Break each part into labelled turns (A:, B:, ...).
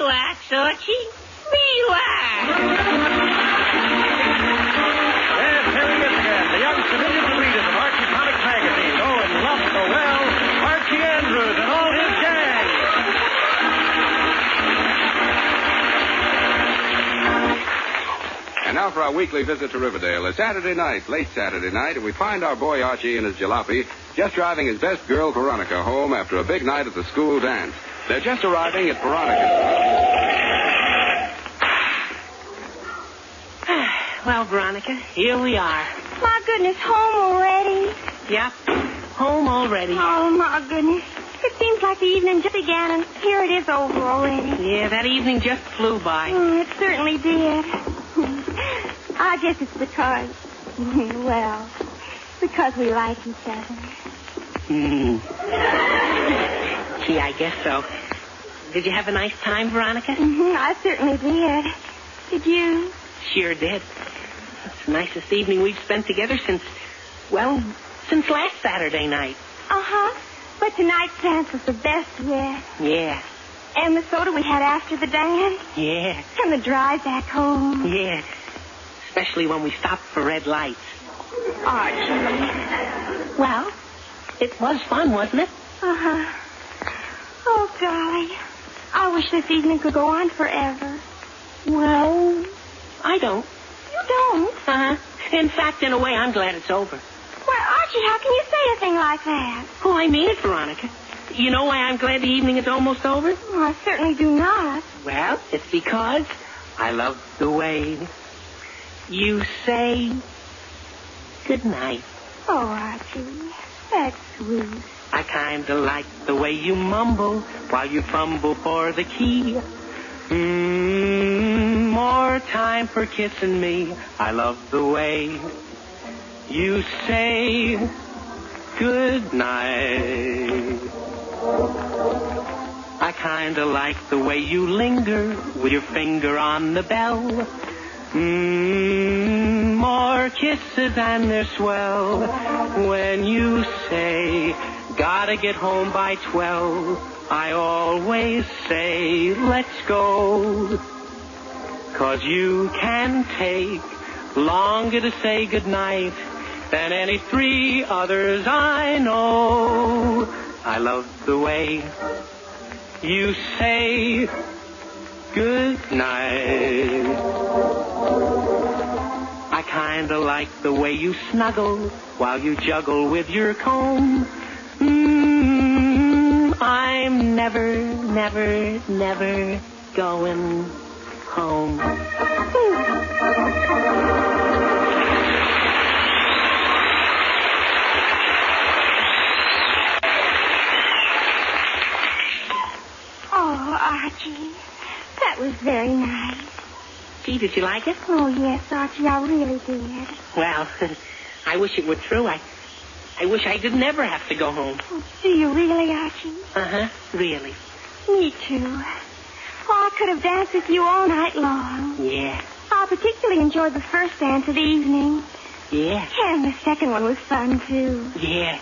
A: Relax, Archie. Relax.
B: Yes, here he is again, the young civilian leader of Archie Comics magazine. Oh, and loved so well, Archie Andrews and all his gang.
C: And now for our weekly visit to Riverdale. It's Saturday night, late Saturday night, and we find our boy Archie and his jalopy just driving his best girl, Veronica, home after a big night at the school dance. They're just arriving at Veronica's.
A: Well, Veronica, here we are.
D: My goodness, home already?
A: Yep, home already.
D: Oh, my goodness. It seems like the evening just began, and here it is over already.
A: Yeah, that evening just flew by.
D: It certainly did. I guess it's because, well, because we like each other.
A: Gee, I guess so. Did you have a nice time, Veronica?
D: I certainly did. Did you?
A: Sure did. It's the nicest evening we've spent together since last Saturday night.
D: Uh-huh. But tonight's dance was the best yet.
A: Yeah.
D: And the soda we had after the dance.
A: Yeah.
D: And the drive back home.
A: Yeah. Especially when we stopped for red lights.
D: Archie.
A: Well, it was fun, wasn't it?
D: Uh-huh. Oh, golly. I wish this evening could go on forever.
A: Well, I don't.
D: You don't?
A: Uh-huh. In fact, in a way, I'm glad it's over.
D: Why, Archie, how can you say a thing like that?
A: Oh, I mean it, Veronica. You know why I'm glad the evening is almost over?
D: Oh, I certainly do not.
A: Well, it's because I love the way you say goodnight.
D: Oh, Archie, that's sweet.
A: I kind of like the way you mumble while you fumble for the key. More time for kissing me. I love the way you say goodnight. I kind of like the way you linger with your finger on the bell. More kisses and they're swell when you say, gotta get home by 12. I always say, let's go. 'Cause you can take longer to say goodnight than any 3 others I know. I love the way you say goodnight. I kinda like the way you snuggle while you juggle with your comb. I'm never, never, never going home.
D: Oh, Archie, that was very nice.
A: Gee, did you like it?
D: Oh, yes, Archie, I really did.
A: Well, I wish it were true. I wish I didn't ever have to go home.
D: Oh, do you really, Archie?
A: Uh-huh, really.
D: Me too. Oh, I could have danced with you all night long.
A: Yeah.
D: I particularly enjoyed the first dance of the evening.
A: Yeah.
D: And the second one was fun, too.
A: Yeah.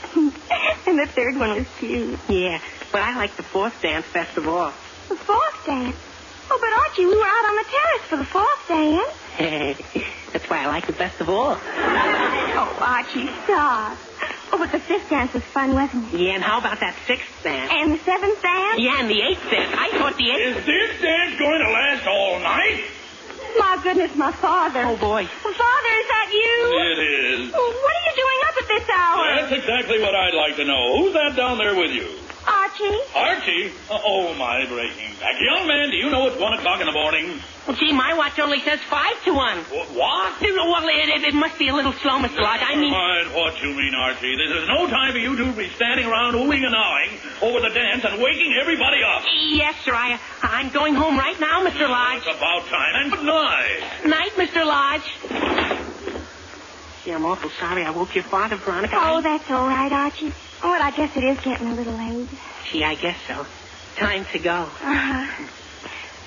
D: And the third one was cute.
A: Yeah, but I like the 4th dance best of all.
D: The 4th dance? Oh, but Archie, we were out on the terrace for the 4th dance.
A: That's why I like it best of all.
D: Oh, Archie, stop. Oh, but the 5th dance was fun, wasn't it?
A: Yeah, and how about that 6th dance?
D: And the 7th dance?
A: Yeah, and the 8th dance. I thought the 8th...
B: Is this dance going to last all night?
D: My goodness, my father.
A: Oh, boy.
D: Father, is that you?
B: It is.
D: Oh, what are you doing up at this hour?
B: That's exactly what I'd like to know. Who's that down there with you?
D: Archie?
B: Archie? Oh, my breaking back. Young man, do you know it's 1 o'clock in the morning?
A: Well, gee, my watch only says 5 to 1.
B: What?
A: Well, it must be a little slow, Mr. Lodge. I mean...
B: Never mind what you mean, Archie. This is no time for you to be standing around oohing and ahhing over the dance and waking everybody up.
A: Yes, sir. I'm going home right now, Mr. Lodge.
B: It's about time. And good night.
A: Night, Mr. Lodge. Gee, I'm awful sorry I woke your father, Veronica.
D: Oh, that's all right, Archie. Oh, but I guess it is getting a little late.
A: Gee, I guess so. Time to go.
D: Uh-huh.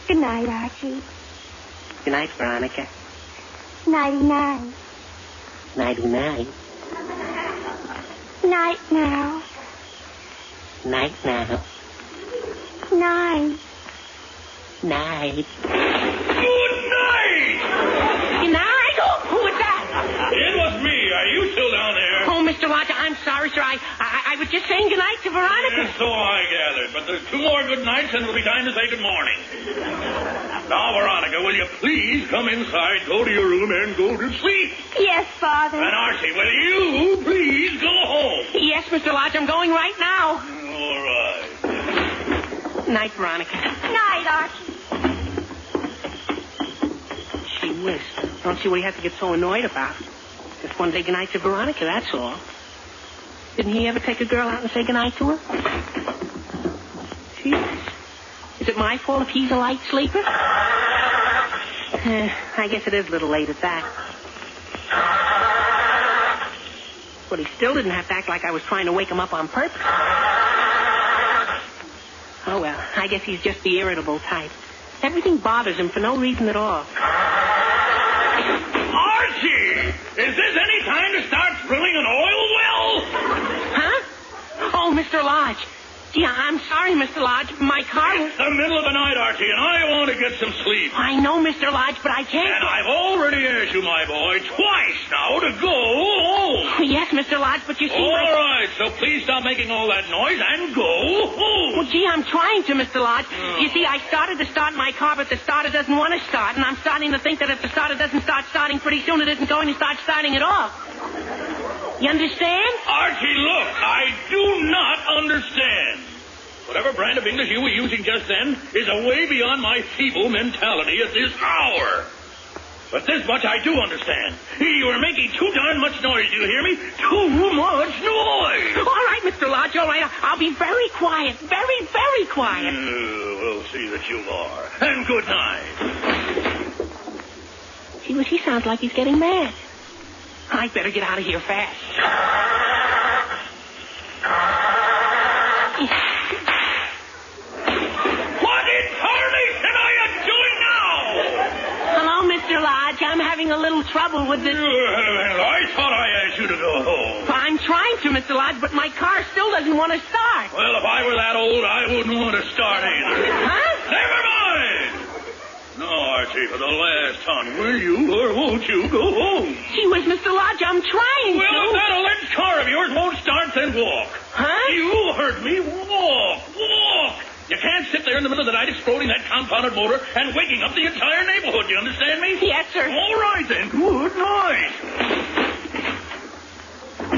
D: Good night, Archie.
A: Good night, Veronica.
D: Nighty-night.
A: Nighty-night.
D: Night now.
A: Night now.
D: Night.
A: Night.
B: Good night!
A: Good night. Oh, who was that?
B: It was me. Are you still down there?
A: Oh, Mr. Lodge, I'm sorry, sir. I was just saying goodnight to Veronica.
B: Yes, so I gathered. But there's 2 more good nights, and it'll be time to say good morning. Now, Veronica, will you please come inside, go to your room, and go to sleep?
D: Yes, Father.
B: And Archie, will you please go home?
A: Yes, Mr. Lodge, I'm going right now.
B: All right.
A: Night, Veronica.
D: Night, Archie.
A: Gee whiz. Don't see what he had to get so annoyed about. Just one day goodnight to Veronica, that's all. Didn't he ever take a girl out and say goodnight to her? Jesus. Is it my fault if he's a light sleeper? I guess it is a little late at that. But he still didn't have to act like I was trying to wake him up on purpose. Oh, well, I guess he's just the irritable type. Everything bothers him for no reason at all.
B: Archie! Is this any time to start drilling an oil well?
A: Huh? Oh, Mr. Lodge. Gee, I'm sorry, Mr. Lodge. My car...
B: It's the middle of the night, Archie, and I want to get some sleep.
A: I know, Mr. Lodge, but I can't...
B: And I've already asked you, my boy, twice now to go home.
A: Yes, Mr. Lodge, but you see...
B: All right, so please stop making all that noise and go home.
A: Well, gee, I'm trying to, Mr. Lodge. You see, I started to start my car, but the starter doesn't want to start, and I'm starting to think that if the starter doesn't start starting pretty soon, it isn't going to start starting at all. You understand?
B: Archie, look, I do not understand. Whatever brand of English you were using just then is a way beyond my feeble mentality at this hour. But this much I do understand. You are making too darn much noise, you hear me? Too much noise!
A: All right, Mr. Lodge, all right. I'll be very quiet. Very, very quiet.
B: We'll see that you are. And good night.
A: See, he sounds like he's getting mad. I'd better get out of here fast.
B: What in tarnation are you doing now?
A: Hello, Mr. Lodge. I'm having a little trouble with this...
B: I thought I asked you to go home.
A: I'm trying to, Mr. Lodge, but my car still doesn't want to start.
B: Well, if I were that old, I wouldn't want to start either.
A: Huh?
B: Never mind! No, Archie, for the last time, will you or won't you go home?
A: Gee whiz, Mr. Lodge, I'm trying
B: Well,
A: to.
B: if that alleged car of yours won't start, then walk.
A: Huh?
B: You heard me. Walk. You can't sit there in the middle of the night exploding that compounded motor and waking up the entire neighborhood. You understand me?
A: Yes, sir.
B: All right, then. Good night.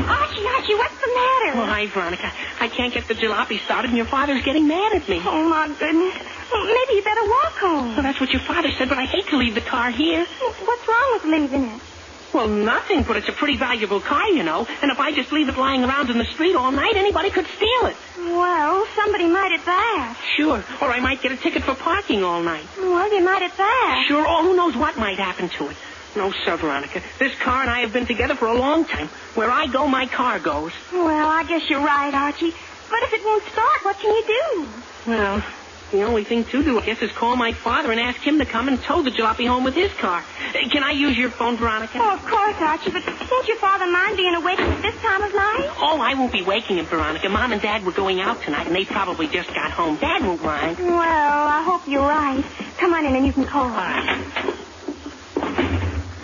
D: Archie, what's the matter?
A: Oh, hi, Veronica. I can't get the jalopy started, and your father's getting mad at me.
D: Oh, my goodness. Well, maybe you better walk home.
A: Well, that's what your father said, but I hate to leave the car here.
D: What's wrong with leaving it?
A: Well, nothing, but it's a pretty valuable car, you know. And if I just leave it lying around in the street all night, anybody could steal it.
D: Well, somebody might at that.
A: Sure. Or I might get a ticket for parking all night.
D: Well, you might at that.
A: Sure. Oh, who knows what might happen to it. No, sir, Veronica. This car and I have been together for a long time. Where I go, my car goes.
D: Well, I guess you're right, Archie. But if it won't start, what can you do?
A: Well, the only thing to do, I guess, is call my father and ask him to come and tow the jalopy home with his car. Can I use your phone, Veronica?
D: Oh, of course, Archie, but won't your father mind being awake at this time of night?
A: Oh, I won't be waking him, Veronica. Mom and Dad were going out tonight, and they probably just got home. Dad won't mind.
D: Well, I hope you're right. Come on in and you can call.
A: All right.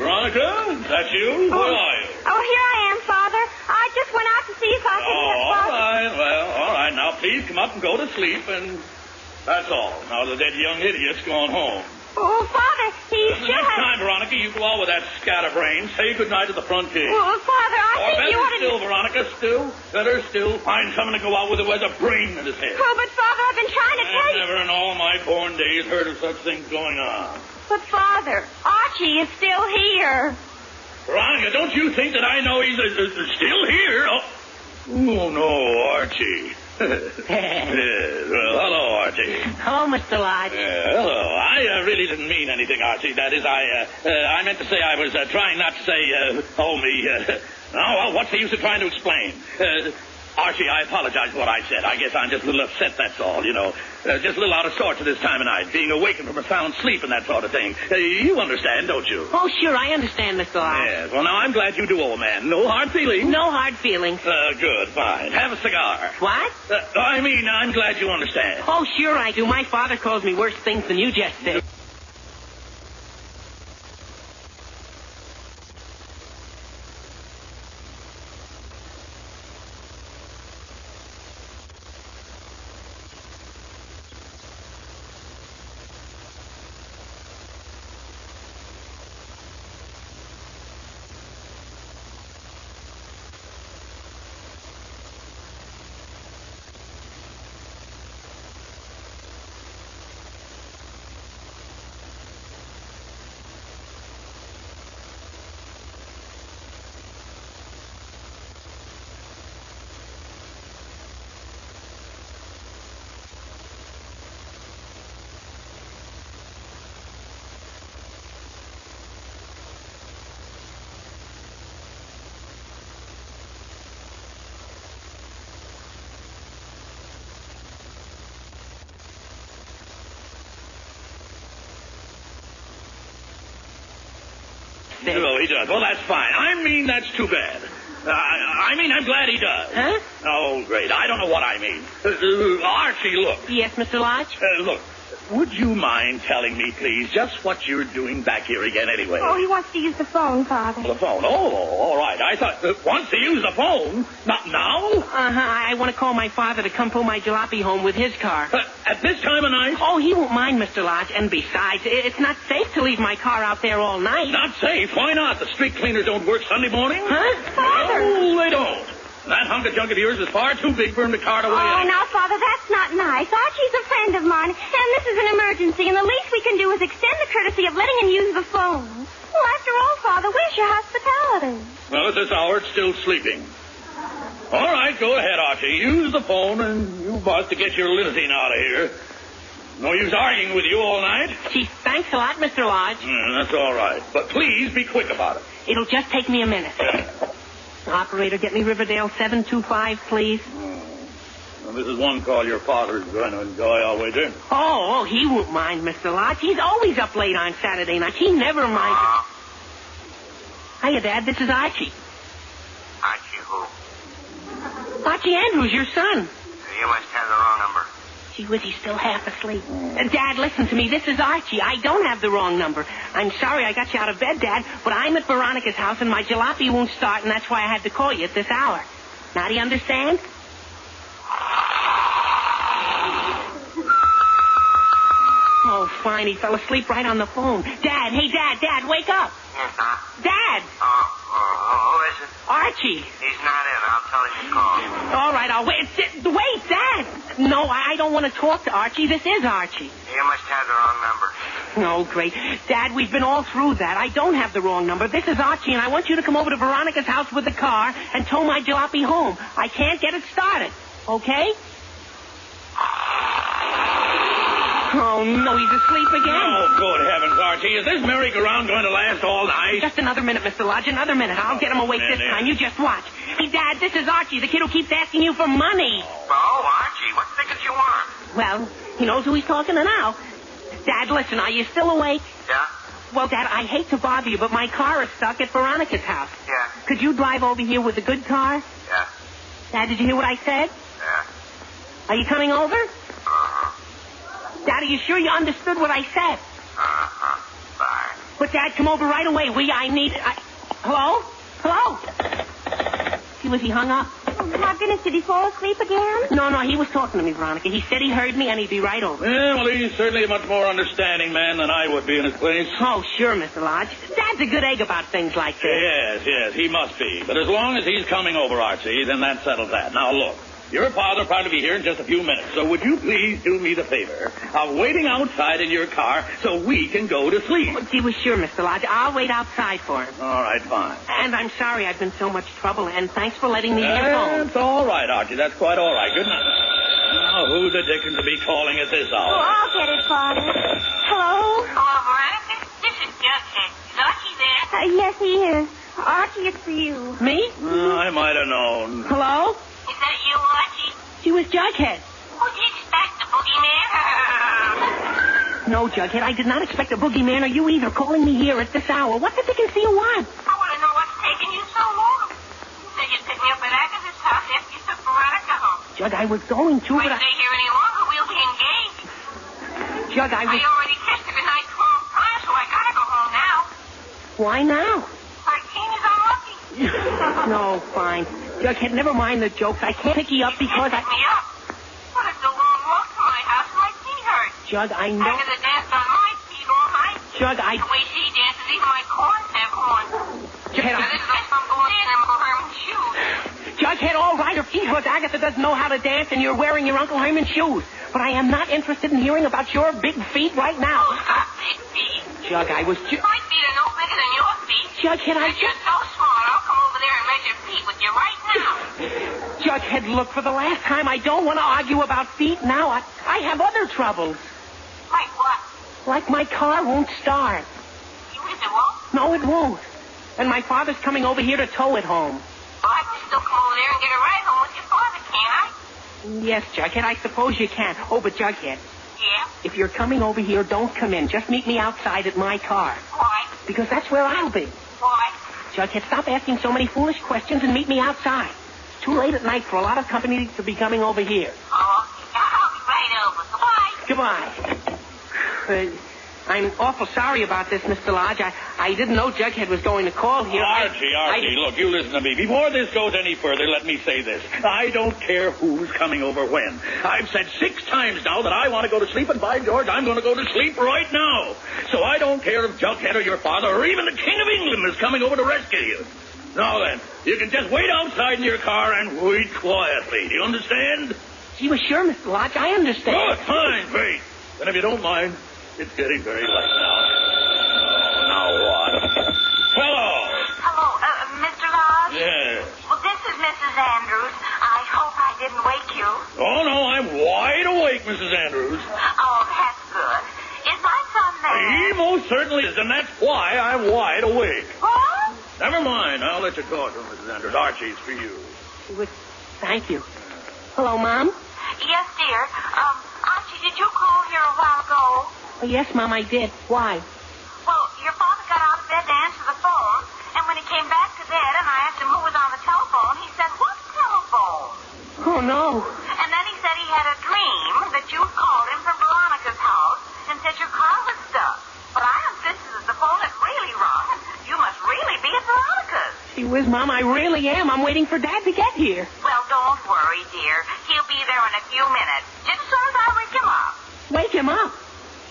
B: Veronica, that's you? Where are you?
D: Oh, here I am, Father. I just went out to see if I could
B: Oh,
D: get
B: all
D: Father.
B: right. Well, all right. Now, please come up and go to sleep, and that's all. Now, the dead young idiot's gone home.
D: Oh, Father, he
B: The
D: should
B: next
D: have...
B: time, Veronica, you go out with that scatterbrain, say goodnight at the front gate.
D: Well, Father, I
B: Or
D: think
B: better
D: you ought to...
B: still, Veronica, better still, find someone to go out with who has a brain in his head.
D: Oh, but Father, I've been trying to tell
B: I've
D: you...
B: never in all my born days heard of such things going on.
D: But, Father, Archie is still here.
B: Veronica, don't you think that I know he's still here? Oh, no, Archie. Yes, well, hello, Archie.
A: Hello, Mr. Lodge.
B: Hello. I really didn't mean anything, Archie. That is, I meant to say I was trying not to say, oh, me. Now, well, what's the use of trying to explain? Archie, I apologize for what I said. I guess I'm just a little upset, that's all, you know. Just a little out of sorts at this time of night, being awakened from a sound sleep and that sort of thing. You understand, don't you?
A: Oh, sure, I understand, Mr. Lodge.
B: Yes, well, now I'm glad you do, old man. No hard feelings?
A: No hard feelings.
B: Good, fine. Have a cigar.
A: What?
B: I'm glad you understand.
A: Oh, sure I do. My father calls me worse things than you just did.
B: Oh, he does. Well, that's fine. That's too bad. I'm glad he does.
A: Huh?
B: Oh, great. I don't know what I mean. Archie, look.
A: Yes, Mr. Lodge?
B: Look, would you mind telling me, please, just what you're doing back here again anyway?
D: Oh, he wants to use the phone, Father.
B: The phone. Oh, all right. I thought, wants to use the phone? Not now?
A: Uh-huh. I want to call my father to come pull my jalopy home with his car.
B: At this time of night?
A: Oh, he won't mind, Mr. Lodge. And besides, it's not safe to leave my car out there all night.
B: Not safe? Why not? The street cleaners don't work Sunday morning?
A: Huh?
D: Father!
B: No, they don't. That hunk of junk of yours is far too big for him to cart away.
D: Oh, now, Father, that's not nice. Archie's a friend of mine, and this is an emergency, and the least we can do is extend the courtesy of letting him use the phone. Well, after all, Father, where's your hospitality?
B: Well, at this hour, it's still sleeping. All right, go ahead, Archie. Use the phone, and you must to get your limousine out of here. No use arguing with you all night.
A: Gee, thanks a lot, Mr. Lodge.
B: That's all right. But please be quick about it.
A: It'll just take me a minute. Operator, get me Riverdale 725, please.
B: Well, this is one call your father's going to enjoy, I'll wager.
A: Oh, he won't mind, Mr. Lodge. He's always up late on Saturday night. He never minds. Hiya, Dad. This is Archie.
E: Archie who?
A: Archie Andrews, your son.
E: You must have the wrong number.
A: Gee whiz, he's still half asleep. Dad, listen to me. This is Archie. I don't have the wrong number. I'm sorry I got you out of bed, Dad, but I'm at Veronica's house, and my jalopy won't start, and that's why I had to call you at this hour. Now, do you understand? Oh, fine. He fell asleep right on the phone. Dad, hey, Dad, wake up.
E: Yes, huh?
A: Dad!
E: Who is it?
A: Archie.
E: He's not in. I'll tell him to call.
A: All right, I'll wait. Wait, Dad! No, I don't want to talk to Archie. This is Archie.
E: You must have the wrong number.
A: Oh, great. Dad, we've been all through that. I don't have the wrong number. This is Archie, and I want you to come over to Veronica's house with the car and tow my jalopy home. I can't get it started. Okay? Oh, no, he's asleep again.
B: Oh, good heavens, Archie. Is this merry-go-round going to last all night?
A: Just another minute, Mr. Lodge. Another minute. I'll get him awake this time. You just watch. Hey, Dad, this is Archie, the kid who keeps asking you for money.
E: Oh, Archie, what tickets you want?
A: Well, he knows who he's talking to now. Dad, listen, are you still awake?
E: Yeah?
A: Well, Dad, I hate to bother you, but my car is stuck at Veronica's house.
E: Yeah.
A: Could you drive over here with a good car?
E: Yeah.
A: Dad, did you hear what I said?
E: Yeah.
A: Are you coming over?
E: Uh-huh.
A: Dad, are you sure you understood what I said?
E: Uh-huh. Bye.
A: But, Dad, come over right away. Hello? Hello? See, was he hung up?
D: Oh, my goodness, did he fall asleep again?
A: No, he was talking to me, Veronica. He said he heard me and he'd be right over.
B: Yeah, well, he's certainly a much more understanding man than I would be in his place.
A: Oh, sure, Mr. Lodge. Dad's a good egg about things like this.
B: Yes, he must be. But as long as he's coming over, Archie, then that settles that. Now, look. Your father will probably be here in just a few minutes, so would you please do me the favor of waiting outside in your car so we can go to sleep?
A: Oh, gee, well, sure, Mr. Lodge. I'll wait outside for him.
B: All right, fine.
A: And I'm sorry I've been so much trouble, and thanks for letting me in your phone.
B: That's all right, Archie. That's quite all right. Good night. Now, who the dickens will be calling at this hour?
D: Oh, I'll get it, Father. Hello?
F: Hello, Veronica. This is Jughead. Is Archie there?
D: Yes, he is. Archie, it's for you.
A: Me?
B: I might have known.
A: Hello?
F: Is that
A: is Jughead.
F: Would you expect the boogeyman?
A: No, Jughead, I did not expect a boogeyman or you either calling me here at this hour. What the dickens do you want?
F: I want to know what's taking you so long. You said you'd pick me up at Agatha's house after you took Veronica home.
A: Jug, I was going to,
F: If
A: but
F: I stay here any longer, we'll be engaged.
A: Jug, I
F: I already kissed her goodnight 12 times, so I gotta go home now.
A: Why now?
F: 13 is unlucky.
A: No, fine. Jughead, never mind the jokes. I can't pick you up because
F: Pick me up. But it's a long walk to my house and my feet hurt.
A: Jug, I know.
F: Agatha danced on my feet all night.
A: Jug,
F: The way she dances, even my corns have horns.
A: Jughead,
F: Now, this is nice. I'm going in Uncle Herman's shoes.
A: Jughead, all right. Her feet hurt. Agatha doesn't know how to dance, and you're wearing your Uncle Herman's shoes. But I am not interested in hearing about your big feet right now.
F: Who's got big feet?
A: Jug, I was just...
F: My feet are no bigger than your feet.
A: Jughead, I
F: But you're
A: just...
F: so smart, I'll come over there and measure feet with you right now.
A: Jughead, look, for the last time, I don't want to argue about feet now. I have other troubles.
F: Like what?
A: Like my car won't start.
F: You wish it won't?
A: No, it won't. And my father's coming over here to tow it home.
F: Well, I can still come over there and get a ride home with your father, can't I?
A: Yes, Jughead, I suppose you can. Oh, but Jughead,
F: Yeah?
A: if you're coming over here, don't come in. Just meet me outside at my car.
F: Why?
A: Because that's where I'll be.
F: Why?
A: Jughead, stop asking so many foolish questions and meet me outside. It's too late at night for a lot of company to be coming over here.
F: Oh, okay. I'll be right over. Goodbye.
A: Goodbye. I'm awful sorry about this, Mr. Lodge. I didn't know Jughead was going to call here.
B: Archie, look, you listen to me. Before this goes any further, let me say this. I don't care who's coming over when. I've said 6 times now that I want to go to sleep, and by George, I'm going to go to sleep right now. So I don't care if Jughead or your father or even the King of England is coming over to rescue you. Now then, you can just wait outside in your car and wait quietly. Do you understand?
A: Gee, well, sure, Mr. Lodge, I understand.
B: Good, fine, great. Then if you don't mind, it's getting very late now. Now what? Hello.
F: Hello, Mr. Lodge?
B: Yes.
F: Well, this is Mrs. Andrews. I hope I didn't wake you.
B: Oh, no, I'm wide awake, Mrs. Andrews.
F: Oh, that's good. Is my son there?
B: He most certainly is, and that's why I'm wide awake.
F: What?
B: Never mind. I'll let you talk to him, Mrs. Andrews. Archie's for you.
A: Thank you. Hello, Mom?
F: Yes, dear. Archie, did you call here a while ago?
A: Oh, yes, Mom, I did. Why?
F: Well, your father got out of bed to answer the phone, and when he came back to bed and I asked him who was on the telephone, he said, "What telephone?"
A: Oh, no.
F: And then he said he had a dream that you'd called him from Veronica's house and said your car was stuck. But I insisted that the phone had really rung, and you must really be at Veronica's.
A: Gee whiz, Mom, I really am. I'm waiting for Dad to get here.
F: Well, don't worry, dear. He'll be there in a few minutes, just as soon as I wake him up.
A: Wake him up?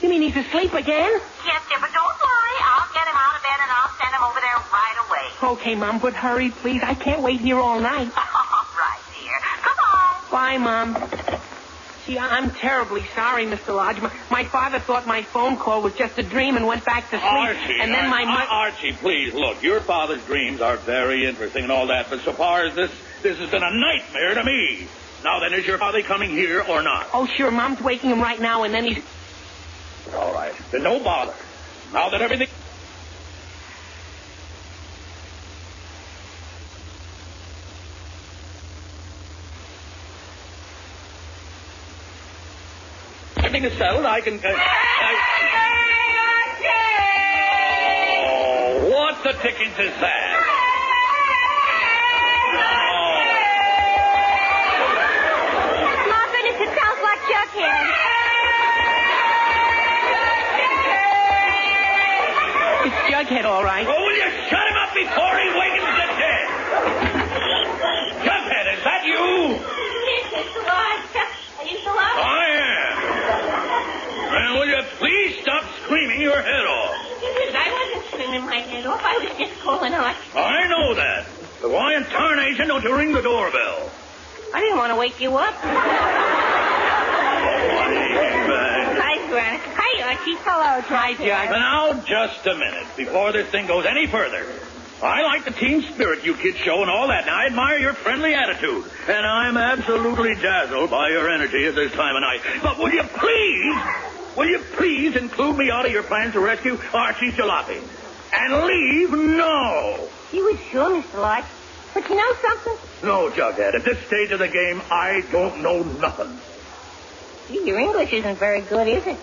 A: You mean he's asleep again?
F: Yes, dear, but don't worry. I'll get him out of bed and I'll send him over there right away.
A: Okay, Mom, but hurry, please. I can't wait here all night.
F: All right, dear. Goodbye.
A: Bye, Mom. Gee, I'm terribly sorry, Mr. Lodge. My father thought my phone call was just a dream and went back to sleep.
B: Archie,
A: and then my mother...
B: Archie, please, look, your father's dreams are very interesting and all that, but so far as this has been a nightmare to me. Now then, is your father coming here or not?
A: Oh, sure, Mom's waking him right now, and then he's...
B: All right, then no bother. Now that everything... Everything is settled, I can... Oh, what the dickens is that?
D: My goodness, it sounds like Jughead.
A: It's Jughead, all right.
B: Oh, will you shut him up before he wakens the dead? Jughead, is that you?
F: Mr. Lodge, are you still up?
B: I am. And will you please stop screaming your head off?
F: I wasn't screaming my head off. I was just calling out.
B: I know that. But why in tarnation don't you ring the doorbell?
A: I didn't want to wake you up. Hi, Veronica. Hi, Archie. Hello, Hi, Jug.
B: Now, just a minute, before this thing goes any further. I like the team spirit you kids show and all that, and I admire your friendly attitude. And I'm absolutely dazzled by your energy at this time of night. But will you please include me out of your plans to rescue Archie's jalopy? And leave now.
D: You were sure, Mr. Lodge.
G: But you know something?
B: No, Jughead. At this stage of the game, I don't know nothing.
G: Gee, your English isn't very good, is it?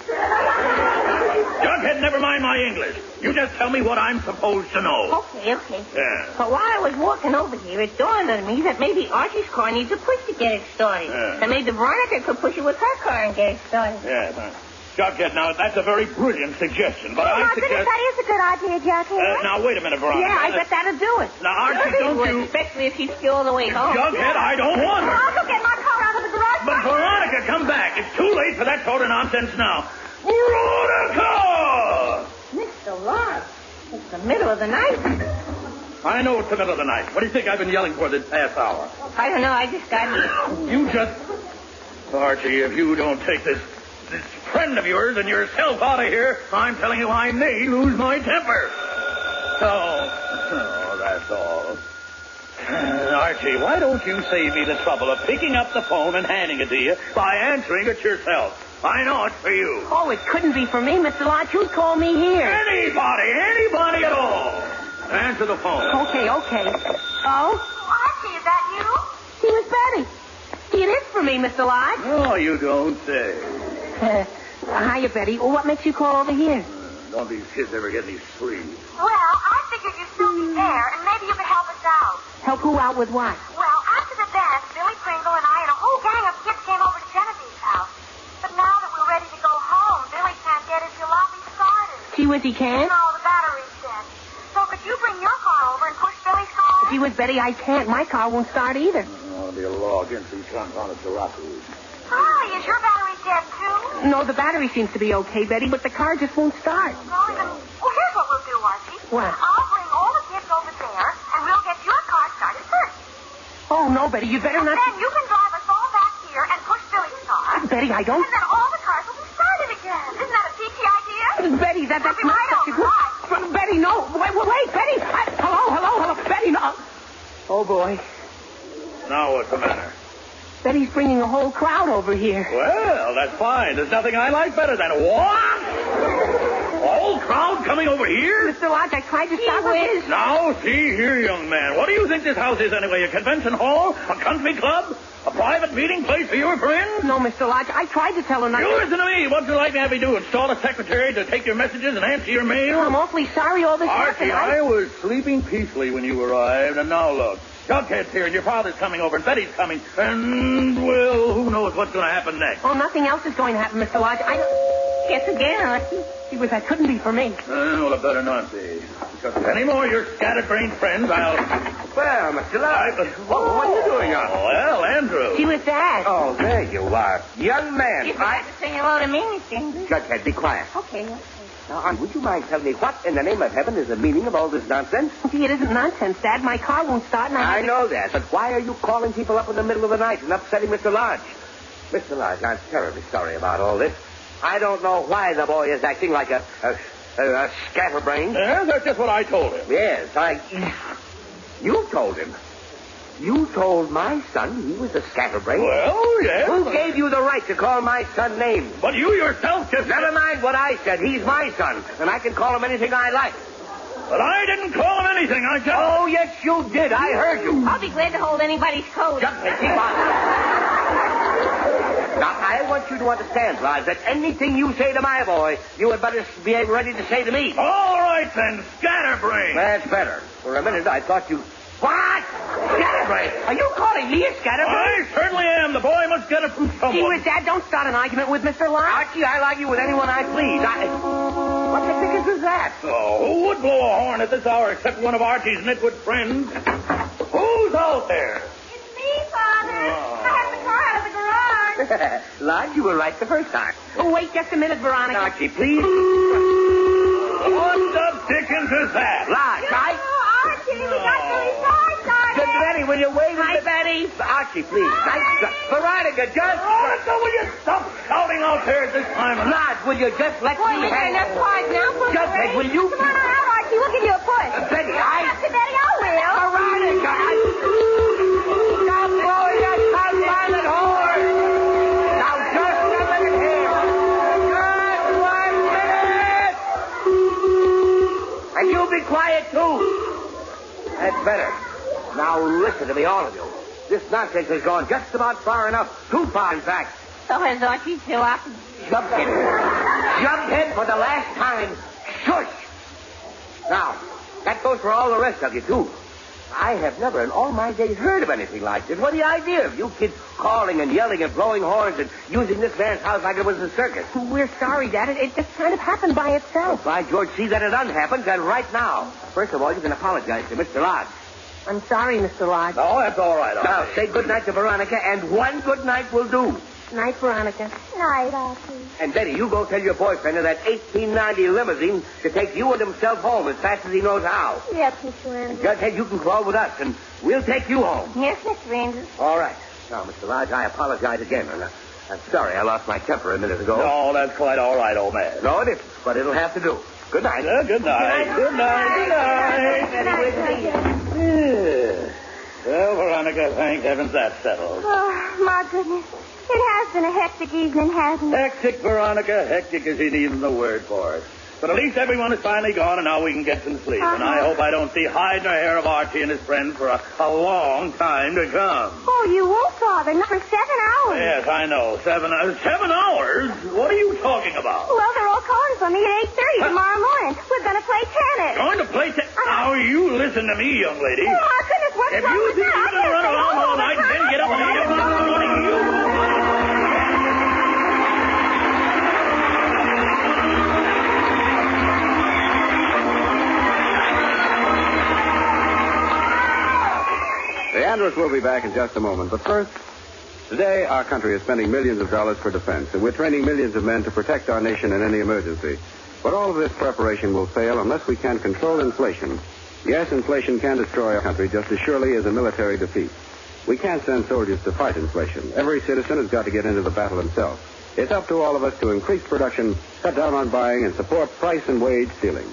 B: Jughead, never mind my English. You just tell me what I'm supposed to know.
G: Okay.
B: Yeah.
G: But while I was walking over here, it dawned on me that maybe Archie's car needs a push to get it started.
B: Yeah.
G: And maybe Veronica could push it with her car and get it started.
B: Yeah. Jughead, now, that's a very brilliant suggestion, but I
D: Goodness,
B: suggest...
D: that is a good idea, Jughead.
B: Now, wait a minute, Veronica.
G: Yeah, I bet that'll do it.
B: Now, Archie, don't you...
G: Especially if she's still all the way home.
B: Jughead, I don't want her.
D: I'll go get my car out of the garage.
B: But Veronica, come back. It's too late for that sort of nonsense now. Veronica!
G: Mr. Lodge, it's the middle of the night.
B: I know it's the middle of the night. What do you think I've been yelling for this past hour?
G: I don't know. I just got here.
B: You just... Archie, if you don't take this friend of yours and yourself out of here, I'm telling you I may lose my temper. So, that's all. Archie, why don't you save me the trouble of picking up the phone and handing it to you by answering it yourself? I know it's for you.
G: Oh, it couldn't be for me, Mr. Lodge. Who'd call me here?
B: Anybody at all. Answer the phone.
G: Okay. Oh?
F: Archie, is that you?
G: She was Betty. It is for me, Mr. Lodge.
B: Oh, you don't say.
G: Hiya, Betty. Well, what makes you call over here?
B: Don't these kids ever get any sleep?
F: Well, I figured you'd still be there, and maybe you could help us out.
G: Help who out with what?
F: Well, after the dance, Billy Pringle and I and a whole gang of kids came over to Genevieve's house. But now that we're ready to go home, Billy can't get his jalopy started.
G: Gee whiz, he can't?
F: No, the battery's dead. So could you bring your car over and push Billy's car?
G: Gee whiz, Betty, I can't. My car won't start either.
B: Oh, the law against these confounded Jalapenos.
F: Golly, is your battery dead, too?
G: No, the battery seems to be okay, Betty, but the car just won't start.
F: Golly, then... Well, here's what we'll do, Archie.
G: What?
F: I'll bring all the kids over there, and we'll get your car started first.
G: Oh, no, Betty, you better
F: And
G: not...
F: then you can drive us all back here and push Billy's car.
G: Betty, I don't...
F: And then all the cars will be started again. Isn't that a peachy idea?
G: Betty, that's
F: I'll be
G: not
F: right
G: such a
F: over,
G: good... Betty, no. Wait, Betty. Hello. Betty, no. Oh, boy.
B: Now what's the matter?
G: Betty's bringing a whole crowd over here.
B: Well, that's fine. There's nothing I like better than what? A whole crowd coming over here?
G: Mr. Lodge, I tried to stop her.
B: Now, see here, young man. What do you think this house is anyway? A convention hall? A country club? A private meeting place for your friends?
G: No, Mr. Lodge, I tried to tell her not
B: You
G: to...
B: listen to me. What'd you like to have me do? Install a secretary to take your messages and answer your mail?
G: I'm awfully sorry all this
B: Archie,
G: happened.
B: I was sleeping peacefully when you arrived, and now look. Jughead's here, and your father's coming over, and Betty's coming, and, well, who knows what's going to happen next.
G: Oh, nothing else is going to happen, Mr. Lodge. Guess again, Archie. Gee whiz, that couldn't be for me.
B: Well, it better not be. Because if any more of your scatterbrained friends, I'll...
C: Well, Mr. Lodge. What are you doing up?
B: Well, Andrew.
G: Gee whiz, Dad.
C: Oh, there you are. Young man.
G: You forgot to say hello to me, Mr. English.
C: Jughead, be quiet.
G: Okay.
C: Now, would you mind telling me what in the name of heaven is the meaning of all this nonsense?
G: Gee, it isn't nonsense, Dad. My car won't start, and
C: I know that, but why are you calling people up in the middle of the night and upsetting Mr. Lodge? Mr. Lodge, I'm terribly sorry about all this. I don't know why the boy is acting like a scatterbrain.
B: Yeah, that's just what I told him.
C: Yes, You told him. You told my son he was a scatterbrain?
B: Well, yes.
C: Who gave you the right to call my son names?
B: But you yourself just...
C: Never mind what I said. He's my son, and I can call him anything I like.
B: But I didn't call him anything. I just...
C: Oh, yes, you did. I heard you.
G: I'll be glad to hold anybody's coat.
C: Just keep on. Now, I want you to understand, Lodge, that anything you say to my boy, you had better be ready to say to me.
B: All right, then, scatterbrain.
C: That's better. For a minute, I thought you... What? Scatterbrain? Are you calling me a scatterbrain?
B: I certainly am. The boy must get it from someone.
G: Gee whiz, Dad, don't start an argument with Mr. Lodge.
C: Archie, I'll argue with anyone I please. What the dickens is that?
B: Oh, who would blow a horn at this hour except one of Archie's nitwit friends? Who's out there?
D: It's me, Father. I have the car out of the garage.
C: Lodge, you were right the first time.
G: Oh, wait just a minute, Veronica.
C: Archie, please.
B: What the dickens is that?
C: Lodge,
D: Archie, we got Billy's car started.
C: Betty, will you wave?
G: Hi, Betty.
C: Archie, please. Veronica, just...
B: Veronica, will you stop shouting out there at this time?
C: Lodge, will you just let
G: Boy,
C: me
G: we got
C: hang...
G: enough cars now.
C: Jughead, will you...
D: Come on out, Archie. We'll give you a push.
C: Betty,
D: After Betty, I will.
C: Veronica, Stop blowing that confounded horn! Now, just a minute here. Just 1 minute! And you be quiet, too. That's better. Now,
G: Now, listen to me, all of you. This nonsense has gone just about far enough. Too far, in fact.
F: So has Archie Jalopy.
G: Jughead, for the last time. Shush! Now, that goes for all the rest of you, too. I have never in all my days heard of anything like this. What the idea of you kids calling and yelling and blowing horns and using this man's house like it was a circus?
H: We're sorry, Dad. It just kind of happened by itself.
G: By George, see that it unhappens, and right now. First of all, you can apologize to Mr. Lodge.
H: I'm sorry, Mr. Lodge.
G: Oh, that's all right. Now, say good night to Veronica, and one good night will do.
H: Night, Veronica.
D: Night, Archie.
G: And Betty, you go tell your boyfriend of that 1890 limousine to take you and himself home as fast as he knows how.
D: Yes, Mr. Andrews.
G: Jughead, you can crawl with us, and we'll take you home.
D: Yes, Mr. Andrews.
G: All right. Now, Mr. Lodge, I apologize again. And I'm sorry I lost my temper a minute ago.
B: No, that's quite all right, old man.
G: No, it isn't, but it'll have to do. Good night.
B: Good night. Good night. Good night. Well, Veronica, thank heavens that's settled.
D: Oh, my goodness. It has been a hectic evening, hasn't it?
B: Hectic, Veronica. Hectic isn't even the word for it. But at least everyone is finally gone, and now we can get some sleep. And I hope I don't see hide nor hair of Archie and his friends for a long time to come.
D: Oh, you won't, Father. Not for 7 hours.
B: Yes, I know. 7 hours. 7 hours? What are you talking about?
D: Well, they're all calling for me at 8:30 tomorrow morning. We're going to play tennis.
B: Going to play tennis? Now, you listen to me, young lady.
D: Oh, my goodness, what's
B: If
D: wrong
B: you
D: with
B: think
D: that?
B: you're going to run around all night and then get up at 8 o'clock in the morning, you...
C: The Andrews will be back in just a moment. But first, today our country is spending millions of dollars for defense, and we're training millions of men to protect our nation in any emergency. But all of this preparation will fail unless we can control inflation. Yes, inflation can destroy our country just as surely as a military defeat. We can't send soldiers to fight inflation. Every citizen has got to get into the battle himself. It's up to all of us to increase production, cut down on buying, and support price and wage ceiling.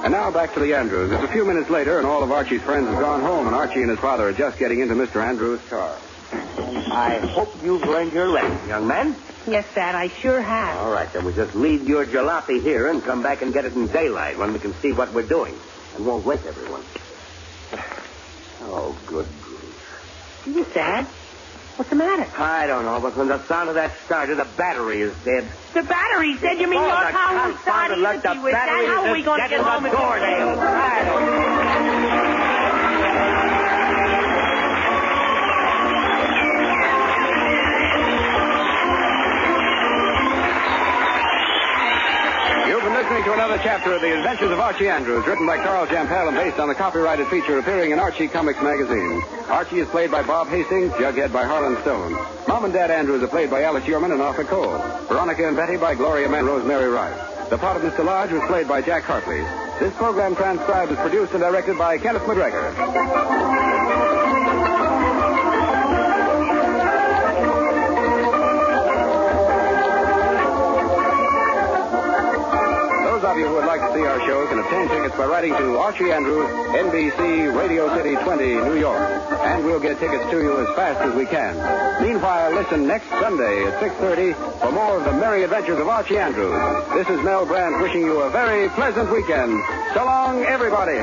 C: And now back to the Andrews. It's a few minutes later, and all of Archie's friends have gone home, and Archie and his father are just getting into Mr. Andrews' car.
G: I hope you've learned your lesson, young man.
H: Yes, Dad, I sure have.
G: All right, then we'll just leave your jalopy here and come back and get it in daylight when we can see what we're doing. And won't wake everyone. Oh, good grief.
H: Gee, Dad, what's the matter?
G: I don't know, but from the sound of that starter, the battery is dead.
H: The battery's dead? You mean your car won't start even with that? How are we going to get home?
C: You've been listening to another chapter of The Adventures of Archie Andrews, written by Carl Jampel and based on the copyrighted feature appearing in Archie Comics magazine. Archie is played by Bob Hastings, Jughead by Harlan Stone. Mom and Dad Andrews are played by Alice Yeoman and Arthur Cole. Veronica and Betty by Gloria Mann and Rosemary Rice. The part of Mr. Lodge was played by Jack Hartley. This program transcribed is produced and directed by Kenneth McGregor. Those of you who would like to see our show can obtain tickets by writing to Archie Andrews, NBC, Radio City 20, New York. And we'll get tickets to you as fast as we can. Meanwhile, listen next Sunday at 6:30 for more of the merry adventures of Archie Andrews. This is Mel Brandt wishing you a very pleasant weekend. So long, everybody.